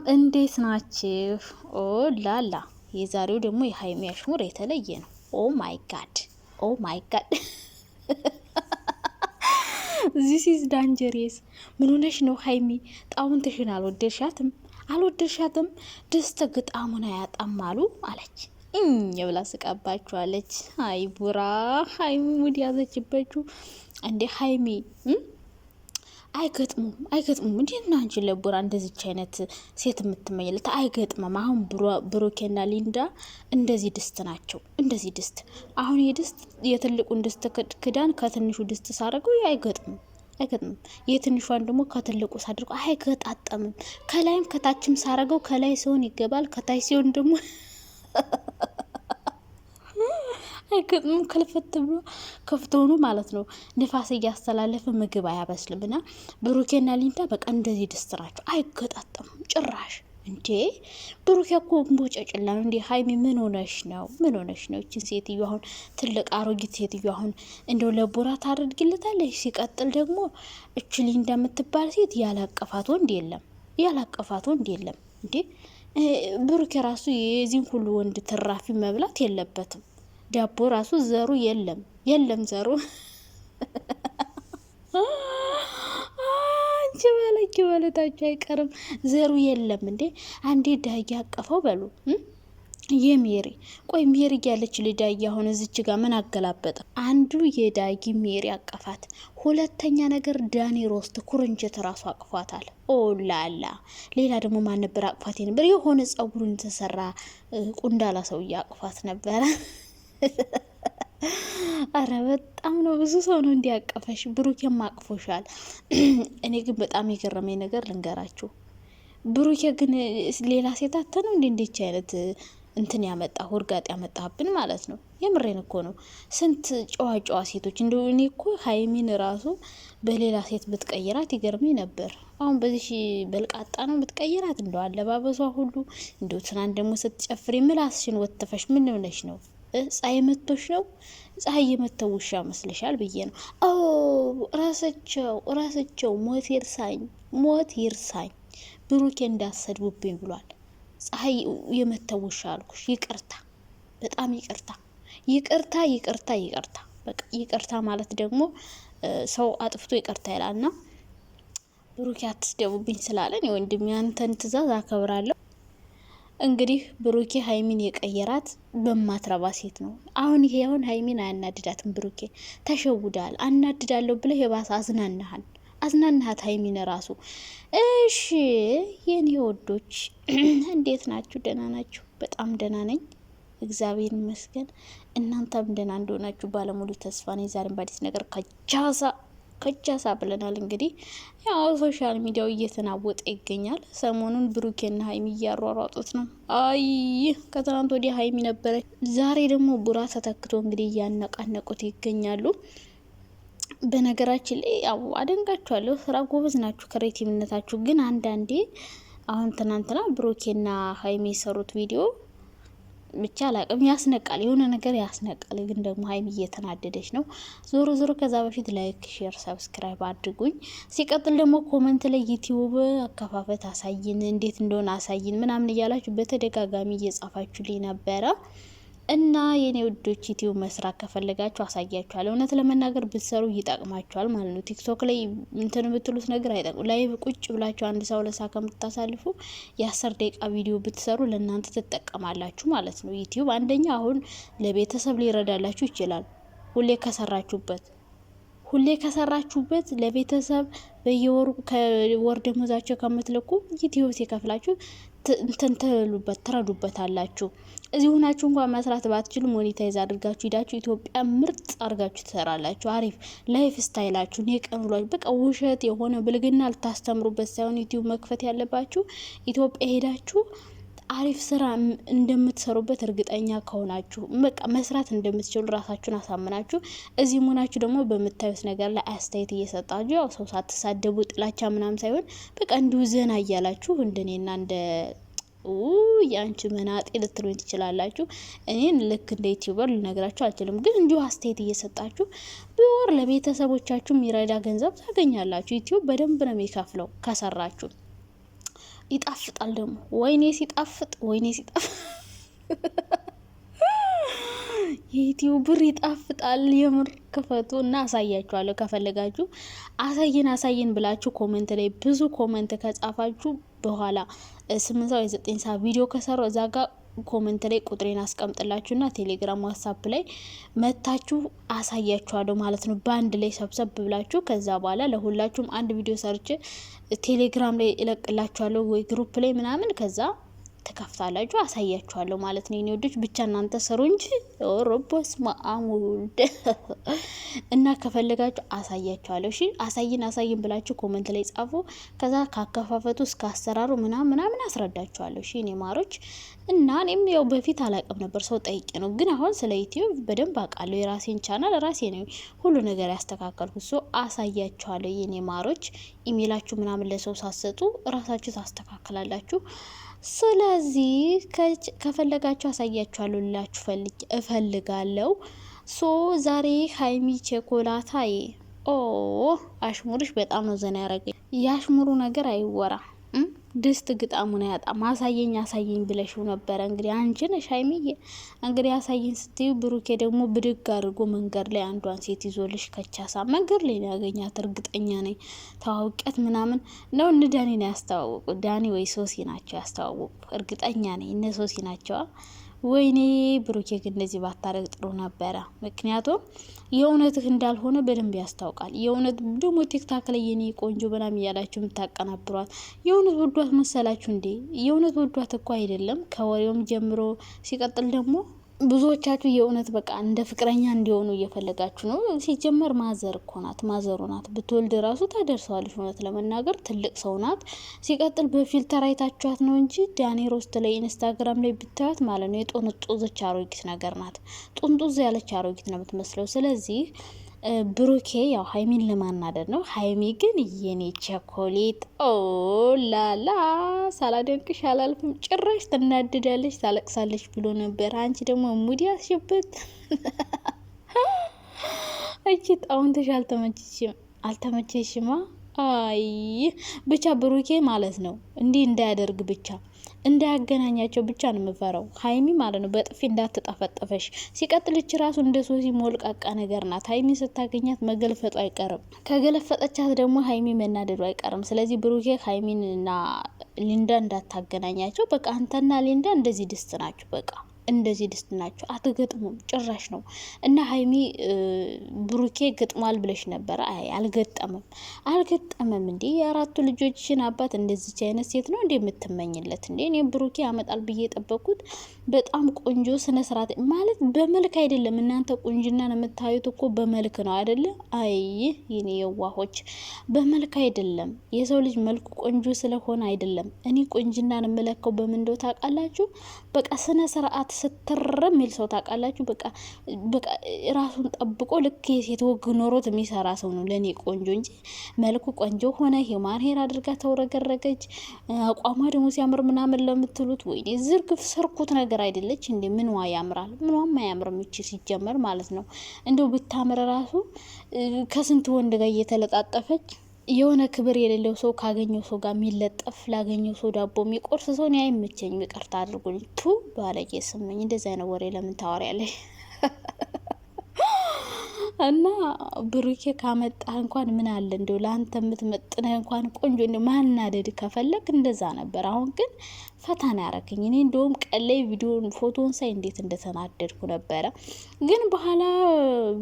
እንዴት ናችሁ? ኦ ላላ የዛሬው ደግሞ የሀይሚ አሽሙር የተለየ ነው። ኦ ማይ ጋድ ኦ ማይ ጋድ ዚስ ኢዝ ዳንጀሪየስ። ምን ሆነሽ ነው ሀይሚ? ጣውንትሽን አልወደድሻትም? ደስተ ግጣሙን አያጣም አሉ አለች የብላ ስቃባችኋለች። አይ ቡራ ሀይሚ ሙድ ያዘችበችሁ እንዴ ሀይሚ አይገጥሙም። እንዴት ነው አንቺ ለቡራ እንደዚች አይነት ሴት የምትመኝለት? አይገጥምም። አሁን ብሩኬና ሊንዳ እንደዚህ ድስት ናቸው። እንደዚህ ድስት አሁን የድስት የትልቁን ድስት ክዳን ከትንሹ ድስት ሳደርገው አይገጥምም። የትንሿን ደግሞ ከትልቁ ሳደርገው አይገጣጠምም። ከላይም ከታችም ሳደርገው ከላይ ሲሆን ይገባል፣ ከታች ሲሆን ደግሞ አይገጥምም። ከልፈት ብሎ ከፍቶኑ ማለት ነው። ንፋስ እያስተላለፈ ምግብ አያበስልም። እና ብሩኬና ሊንዳ በቃ እንደዚህ ድስት ናቸው። አይገጣጠሙም ጭራሽ። እንዴ ብሩኬ እኮ ቦጨጭላ ነው። እንዴ ሀይሚ ምን ሆነሽ ነው? እችን ሴትዮ አሁን ትልቅ አሮጊት ሴትዮ አሁን እንደው ለቡራ ታደርግለታለች። ሲቀጥል ደግሞ እች ሊንዳ የምትባል ሴት ያላቀፋት ወንድ የለም። እንዴ ብሩኬ ራሱ የዚህን ሁሉ ወንድ ትራፊ መብላት የለበትም። ዳቦ ራሱ ዘሩ የለም ዘሩ አንቺ ባለች በለታችሁ አይቀርም ዘሩ የለም። እንዴ አንዴ ዳጊ አቀፈው በሉ የሜሪ ቆይ ሜሪ ያለች ልዳጊ አሁን እዚች ጋር ምን አገላበጠ? አንዱ የዳጊ ሜሪ አቀፋት። ሁለተኛ ነገር ዳኒ ሮስት ኩርንችት ራሱ አቅፏታል። ኦላላ ሌላ ደግሞ ማን ነበር አቅፋት ነበር? የሆነ ጸጉሩን የተሰራ ቁንዳላ ሰውዬ አቅፋት ነበረ። አረ በጣም ነው ብዙ ሰው ነው እንዲያቀፈሽ። ብሩኬም አቅፎሻል። እኔ ግን በጣም የገረመኝ ነገር ልንገራችሁ። ብሩኬ ግን ሌላ ሴት አተነው እንዴች አይነት እንትን ያመጣ ውርጋጥ ያመጣብን ማለት ነው። የምሬን እኮ ነው። ስንት ጨዋ ሴቶች እንደው እኔ እኮ ሀይሚን ራሱ በሌላ ሴት ብትቀይራት ይገርመኝ ነበር። አሁን በዚህ በልቃጣ ነው ብትቀይራት፣ እንደው አለባበሷ ሁሉ እንደው ትናንት ደግሞ ስትጨፍሪ ምላስሽን ወተፈሽ ምን ሆነሽ ነው? ፀሐይ መቶሽ ነው? ፀሐይ የመተው ውሻ መስለሻል ብዬ ነው። ራሳቸው ሞት ይርሳኝ ብሩኬ እንዳሰድቡብኝ ብሏል። ፀሐይ የመተው ውሻ አልኩሽ። ይቅርታ፣ በጣም ይቅርታ። በቃ ይቅርታ ማለት ደግሞ ሰው አጥፍቶ ይቅርታ ይላልና ብሩኬ አትስደቡብኝ ስላለን የወንድም ያንተን ትእዛዝ አከብራለሁ። እንግዲህ ብሩኬ ሀይሚን የቀየራት በማትረባ ሴት ነው። አሁን ሀይሚን አያናድዳትም። ብሩኬ ተሸውዳል። አናድዳለሁ ብለህ የባሰ አዝናናሃት ሀይሚን ራሱ። እሺ የኔ ወዶች እንዴት ናችሁ? ደህና ናችሁ? በጣም ደህና ነኝ እግዚአብሔር ይመስገን። እናንተም ደህና እንደሆናችሁ ባለሙሉ ተስፋ ነኝ። ዛሬም በአዲስ ነገር ከጃሳ ብለናል። እንግዲህ ያው ሶሻል ሚዲያው እየተናወጠ ይገኛል። ሰሞኑን ብሩኬና ሀይሚ እያሯሯጡት ነው። አይ ከትናንት ወዲያ ሀይሚ ነበረች፣ ዛሬ ደግሞ ቡራ ተተክቶ እንግዲህ እያነቃነቁት ይገኛሉ። በነገራችን ላይ ያው አደንቃችኋለሁ፣ ስራ ጎበዝ ናችሁ፣ ክሬቲቭነታችሁ ግን አንዳንዴ አሁን ትናንትና ብሩኬና ሀይሚ የሰሩት ቪዲዮ ብቻ አላቅም፣ ያስነቃል፣ የሆነ ነገር ያስነቃል። ግን ደግሞ ሀይሚ እየተናደደች ነው። ዞሮ ከዛ በፊት ላይክ፣ ሼር፣ ሰብስክራይብ አድርጉኝ። ሲቀጥል ደግሞ ኮመንት ላይ ዩቲዩብ አከፋፈት አሳይን፣ እንዴት እንደሆነ አሳይን ምናምን እያላችሁ በተደጋጋሚ እየጻፋችሁልኝ ነበረ እና የኔ ውዶች ዩቲዩብ መስራት ከፈለጋችሁ አሳያችኋለሁ። እውነት ለመናገር ብትሰሩ ይጠቅማችኋል ማለት ነው። ቲክቶክ ላይ እንትን የምትሉት ነገር አይጠቅም። ላይቭ ቁጭ ብላችሁ አንድ ሰው ለሳ ከምታሳልፉ የ10 ደቂቃ ቪዲዮ ብትሰሩ ለእናንተ ትጠቀማላችሁ ማለት ነው። ዩቲዩብ አንደኛ አሁን ለቤተሰብ ሊረዳላችሁ ይችላል። ሁሌ ከሰራችሁበት ለቤተሰብ በየወሩ ከወር ደመወዛቸው ከምትልኩ ዩቲዩብ ሲከፍላችሁ ትረዱበታላችሁ። እዚህ ሆናችሁ እንኳን መስራት ባትችሉ ሞኔታይዝ አድርጋችሁ ሄዳችሁ ኢትዮጵያ ምርጥ አድርጋችሁ ትሰራላችሁ። አሪፍ ላይፍ ስታይላችሁን የቀኑላችሁ በቃ ውሸት የሆነ ብልግና ልታስተምሩበት ሳይሆን ዩቲዩብ መክፈት ያለባችሁ ኢትዮጵያ ሄዳችሁ አሪፍ ስራ እንደምትሰሩበት እርግጠኛ ከሆናችሁ በቃ መስራት እንደምትችሉ ራሳችሁን አሳምናችሁ እዚህ ሆናችሁ ደግሞ በምታዩት ነገር ላይ አስተያየት እየሰጣችሁ ያው ሰው ሳትሳደቡ ጥላቻ ምናምን ሳይሆን በቃ እንዲሁ ዘና እያላችሁ እንደኔና እንደ ያንቺ መናጤ ልትሉኝ ትችላላችሁ። እኔን ልክ እንደ ዩቲዩበር ልነግራችሁ አልችልም፣ ግን እንዲሁ አስተያየት እየሰጣችሁ በወር ለቤተሰቦቻችሁ የሚረዳ ገንዘብ ታገኛላችሁ። ዩቲዩብ በደንብ ነው የሚከፍለው ከሰራችሁ። ይጣፍጣል ደግሞ። ወይኔ ሲጣፍጥ፣ ወይኔ ሲጣፍጥ የዩቲዩብ ብር ይጣፍጣል የምር። ክፈቱ እና አሳያችኋለሁ። ከፈለጋችሁ አሳየን ብላችሁ ኮሜንት ላይ ብዙ ኮሜንት ከጻፋችሁ በኋላ 8 ሰዓት ወይ 9 ሰዓት ቪዲዮ ከሰራው እዛ ጋር ኮሜንት ላይ ቁጥሬን አስቀምጥላችሁና ቴሌግራም ዋትስአፕ ላይ መታችሁ አሳያችኋለሁ ማለት ነው። በአንድ ላይ ሰብሰብ ብላችሁ ከዛ በኋላ ለሁላችሁም አንድ ቪዲዮ ሰርች ቴሌግራም ላይ እለቅላችኋለሁ ወይ ግሩፕ ላይ ምናምን ከዛ ተከፍታላችሁ አሳያችኋለሁ ማለት ነው። የኔ ወዶች ብቻ እናንተ ስሩ እንጂ ሮቦስ ማአሙድ እና ከፈለጋችሁ አሳያችኋለሁ። እሺ አሳይን ብላችሁ ኮሜንት ላይ ጻፉ። ከዛ ካከፋፈቱ እስከ አሰራሩ ምናምን አስረዳችኋለሁ። እሺ እኔ ማሮች እና እኔም ያው በፊት አላውቅም ነበር ሰው ጠይቄ ነው፣ ግን አሁን ስለ ዩቲዩብ በደንብ አውቃለሁ። የራሴን ቻናል ራሴ ነው ሁሉ ነገር ያስተካከልኩት። ሶ አሳያችኋለሁ የኔ ማሮች። ኢሜላችሁ ምናምን ለሰው ሳሰጡ ራሳችሁ ታስተካክላላችሁ። ስለዚህ ከፈለጋችሁ አሳያችኋለሁ ልላችሁ እፈልጋለሁ። ሶ ዛሬ ሀይሚ ቸኮላታዬ አሽሙርሽ በጣም ነው ዘና ያረገኝ። የአሽሙሩ ነገር አይወራ ድስት ግጣሙን አያጣም። አሳየኝ ብለሽው ነበረ። እንግዲህ አንቺ ነሽ ሀይሚዬ። እንግዲህ አሳየኝ ስትዩ ብሩኬ ደግሞ ብድግ አድርጎ መንገድ ላይ አንዷን ሴት ይዞልሽ ከቻሳ መንገድ ላይ ነው ያገኛት። እርግጠኛ ነኝ ተዋውቂያት ምናምን ነው። እነ ዳኒ ነው ያስተዋወቁ። ዳኒ ወይ ሶሲ ናቸው ያስተዋወቁ። እርግጠኛ ነኝ እነ ሶሲ ናቸው። ወይኔ ብሩኬ ግን እንደዚህ ባታረግ ጥሩ ነበረ። ምክንያቱም የእውነትህ እንዳልሆነ በደንብ ያስታውቃል። የእውነት ደግሞ ቲክታክ ላይ የኔ ቆንጆ በናም እያላችሁ የምታቀናብሯት የእውነት ወዷት መሰላችሁ እንዴ? የእውነት ወዷት እኮ አይደለም። ከወሬውም ጀምሮ ሲቀጥል ደግሞ ብዙዎቻችሁ የእውነት በቃ እንደ ፍቅረኛ እንዲሆኑ እየፈለጋችሁ ነው። ሲጀመር ማዘር እኮ ናት፣ ማዘሩ ናት። ብትወልድ ራሱ ታደርሰዋለች። እውነት ለመናገር ትልቅ ሰው ናት። ሲቀጥል በፊልተር አይታችኋት ነው እንጂ ዳኒ ሮስት ላይ ኢንስታግራም ላይ ብታዩት ማለት ነው የጦንጡዘች አሮጊት ነገር ናት። ጡንጡዝ ያለች አሮጊት ነው የምትመስለው። ስለዚህ ብሩኬ ያው ሀይሚን ለማናደድ ነው። ሀይሚ ግን የኔ ቸኮሌት ላላ ሳላደንቅሽ አላልፍም። ጭራሽ ትናድዳለች፣ ታለቅሳለች ብሎ ነበር። አንቺ ደግሞ ሙዲ ያስሽበት እቺ ጣውንተሽ አልተመቸሽማ። አይ ብቻ ብሩኬ ማለት ነው እንዲህ እንዳያደርግ ብቻ እንዳያገናኛቸው ብቻ ነው የምፈራው። ሀይሚ ማለት ነው በጥፊ እንዳትጠፈጠፈሽ። ሲቀጥልች ራሱ እንደ ሶሲ ሞልቃቃ ነገር ናት። ሀይሚ ስታገኛት መገልፈጡ አይቀርም። ከገለፈጠቻት ደግሞ ሀይሚ መናደዱ አይቀርም። ስለዚህ ብሩኬ ሀይሚንና ሊንዳ እንዳታገናኛቸው። በቃ አንተና ሊንዳ እንደዚህ ድስት ናችሁ። በቃ እንደዚህ ድስት ናቸው። አትገጥሙም ጭራሽ ነው። እና ሀይሚ ብሩኬ ገጥሟል ብለሽ ነበረ። አይ አልገጠመም እንዴ! የአራቱ ልጆችሽን አባት እንደዚች አይነት ሴት ነው እንዴ የምትመኝለት እንዴ? እኔ ብሩኬ ያመጣል ብዬ የጠበኩት በጣም ቆንጆ ስነ ስርዓት ማለት በመልክ አይደለም። እናንተ ቁንጅናን የምታዩት እኮ በመልክ ነው አይደለ? አይ የኔ የዋሆች በመልክ አይደለም። የሰው ልጅ መልኩ ቆንጆ ስለሆነ አይደለም። እኔ ቁንጅናን የምለከው በምን እንደው ታውቃላችሁ? በቃ ስነ ስርዓት ስትርም የሚል ሰው ታውቃላችሁ? በቃ ራሱን ጠብቆ ልክ የሴት ወግ ኖሮት የሚሰራ ሰው ነው ለኔ ቆንጆ እንጂ መልኩ ቆንጆ ሆነ ሂውማን ሄር አድርጋ ተውረገረገች አቋሟ ደግሞ ሲያምር ምናምን ለምትሉት ወይኔ ዝርግፍ ሰርኩት ነገር አይደለች እንዴ? ምንዋ ያምራል? ምንዋም አያምርም እቺ ሲጀመር ማለት ነው። እንደው ብታምር ራሱ ከስንት ወንድ ጋር እየተለጣጠፈች የሆነ ክብር የሌለው ሰው ካገኘው ሰው ጋር የሚለጠፍ ላገኘው ሰው ዳቦ የሚቆርስ ሰው እኔ አይመቸኝም። ይቅርታ አድርጉልኝ። ባለጌ ስመኝ እንደዚያ ነው ወሬ ለምን ታወሪያለሽ? እና ብሩኬ ካመጣህ እንኳን ምን አለ እንደው ለአንተ የምትመጥነህ እንኳን ቆንጆ እንደ ማናደድ ከፈለግ እንደዛ ነበር። አሁን ግን ፈታና ያረከኝ። እኔ እንደውም ቀላይ ቪዲዮን ፎቶን ሳይ እንዴት እንደተናደድኩ ነበረ። ግን በኋላ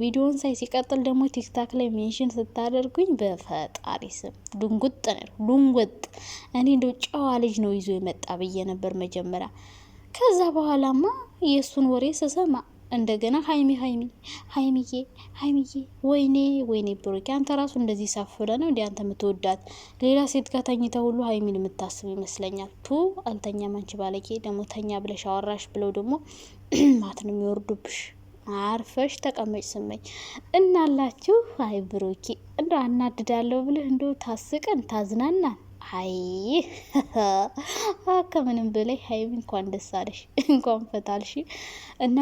ቪዲዮን ሳይ ሲቀጥል ደግሞ ቲክታክ ላይ ሜንሽን ስታደርጉኝ በፈጣሪ ስም ድንጉጥ እኔ እንደው ጨዋ ልጅ ነው ይዞ የመጣ ብዬ ነበር መጀመሪያ። ከዛ በኋላማ የእሱን ወሬ ስሰማ እንደገና ሀይሚዬ ወይኔ ብሩኬ አንተ ራሱ እንደዚህ ሳፍረ ነው እንዴ አንተ የምትወዳት? ሌላ ሴት ጋር ተኝተ ሁሉ ሀይሚን የምታስብ ይመስለኛል። አልተኛም አንቺ ባለጌ። ደግሞ ተኛ ብለሽ አወራሽ ብለው ደግሞ ማት ነው የሚወርዱብሽ። አርፈሽ ተቀመጭ ስመኝ እናላችሁ። አይ ብሩኬ እንደ አናድዳለሁ ብለህ እንደ ታስቀን ታዝናናን። አይ ከምንም በላይ ሀይሚ እንኳን ደስ አለሽ፣ እንኳን ፈታልሽ። እና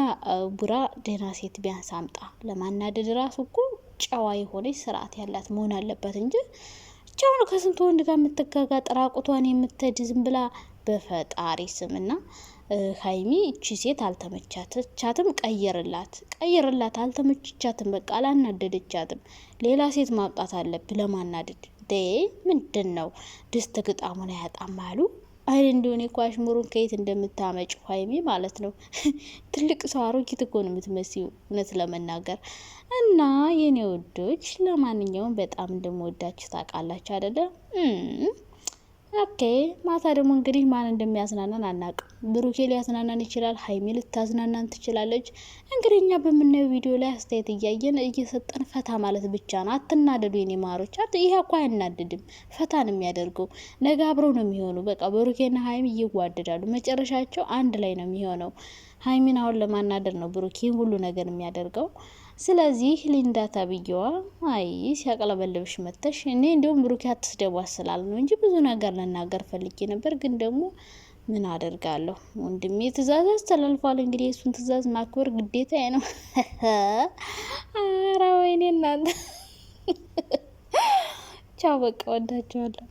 ቡራ ደህና ሴት ቢያንስ አምጣ። ለማናደድ ራሱ እኮ ጨዋ የሆነች ስርዓት ያላት መሆን አለበት እንጂ ብቻውን ከስንት ወንድ ጋር የምትጋጋጥ ራቁቷን የምትሄድ ዝም ብላ በፈጣሪ ስምና ሀይሚ እቺ ሴት አልተመቻትም። ቀይርላት። አልተመችቻትም። በቃ አላናደደቻትም። ሌላ ሴት ማምጣት አለብህ ለማናደድ። ምንድን ነው ድስት ግጣሙን አያጣም አሉ አይደል? እንደሆነ እኮ አሽሙሩን ከየት እንደምታመጭ ሀይሚ ማለት ነው። ትልቅ ሰው አሮጊት እኮ ነው የምትመስዩ እውነት ለመናገር እና የኔ ወዶች፣ ለማንኛውም በጣም እንደምወዳችሁ ታውቃላችሁ አይደለ? ኦኬ። ማታ ደግሞ እንግዲህ ማን እንደሚያዝናናን አናውቅም። ብሩኬ ሊያዝናናን ይችላል፣ ሀይሚ ልታዝናናን ትችላለች። እንግዲህ እኛ በምናየው ቪዲዮ ላይ አስተያየት እያየን እየሰጠን ፈታ ማለት ብቻ ነው። አትናደዱ የኔ ማሮች። ይሄ እኮ አያናድድም፣ ፈታ ነው የሚያደርገው። ነገ አብረው ነው የሚሆኑ። በቃ ብሩኬና ሀይሚ ይዋደዳሉ፣ መጨረሻቸው አንድ ላይ ነው የሚሆነው። ሀይሚን አሁን ለማናደድ ነው ብሩኬ ሁሉ ነገር የሚያደርገው። ስለዚህ ሊንዳ ተብዬዋ አይ ሲያቀለበልብሽ መተሽ። እኔ እንዲሁም ብሩኬ አትስደቡ ስላል ነው እንጂ ብዙ ነገር ልናገር ፈልጌ ነበር፣ ግን ደግሞ ምን አደርጋለሁ ወንድሜ ትእዛዝ አስተላልፏል። እንግዲህ የሱን ትእዛዝ ማክበር ግዴታ ነው። አረ ወይኔ እናንተ ቻው፣ በቃ ወዳቸዋለሁ።